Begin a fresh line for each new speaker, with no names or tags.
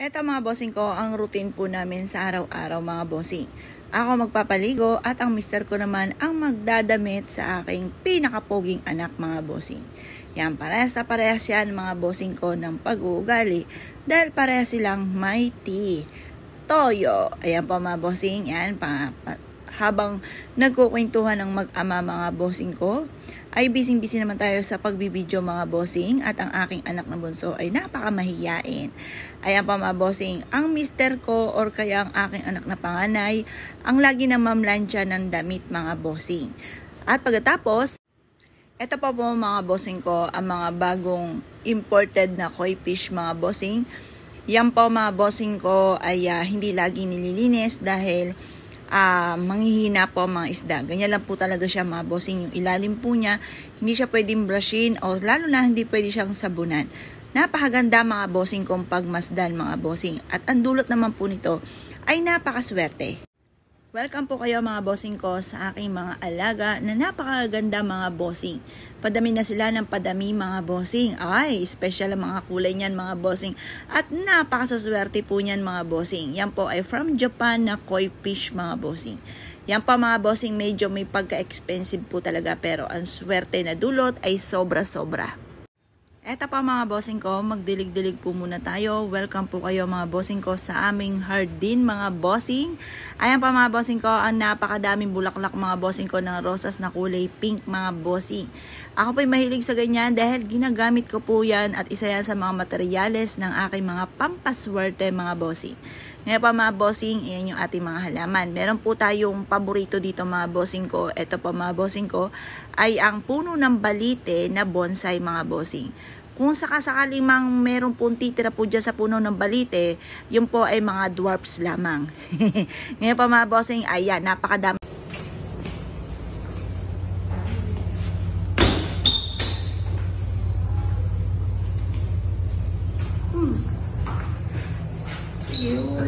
Eto mga bossing ko, ang routine po namin sa araw-araw mga bossing. Ako magpapaligo at ang mister ko naman ang magdadamit sa aking pinakapoging anak mga bossing. Yan, parehas na parehas yan mga bossing ko ng pag-uugali dahil parehas silang may toyo. Ayan po mga bossing, yan, habang nagkukwentuhan ng mag-ama mga bossing ko, ay busy-busy naman tayo sa pagbibideo mga bossing at ang aking anak na bunso ay napakamahiyain. Ayan pa mga bossing, ang mister ko or kaya ang aking anak na panganay ang lagi na mamlansya ng damit mga bossing. At pagkatapos, ito pa po mga bossing ko ang mga bagong imported na koi fish mga bossing. Yan po mga bossing ko ay hindi lagi nililinis dahil manghihina po ang mga isda. Ganyan lang po talaga siya mga bossing. Yung ilalim po niya, hindi siya pwedeng brushin o lalo na hindi pwede siyang sabunan. Napakaganda mga bossing kung pagmasdan mga bossing. At ang dulot naman po nito ay napakaswerte. Welcome po kayo mga bossing ko sa aking mga alaga na napakaganda mga bossing. Padami na sila ng padami mga bossing. Ay, special ang mga kulay niyan mga bossing. At napakasaswerte po niyan mga bossing. Yan po ay from Japan na koi fish mga bossing. Yan pa mga bossing, medyo may pagka-expensive po talaga pero ang swerte na dulot ay sobra-sobra. Eto pa mga bossing ko, magdilig-dilig po muna tayo. Welcome po kayo mga bossing ko sa aming hardin mga bossing. Ayan pa mga bossing ko, ang napakadaming bulaklak mga bossing ko ng rosas na kulay pink mga bossing. Ako po'y mahilig sa ganyan dahil ginagamit ko po yan at isa yan sa mga materyales ng aking mga pampaswerte mga bossing. Ngayon pa mga bossing, iyan yung ating mga halaman. Meron po tayong paborito dito mga bossing ko. Ito pa mga bossing ko ay ang puno ng balite na bonsai mga bossing. Kung sakasakaling mang meron pong titira po dyan sa puno ng balite, yun po ay mga dwarfs lamang. Ngayon pa mga bossing, ayan, napakadami. Yun.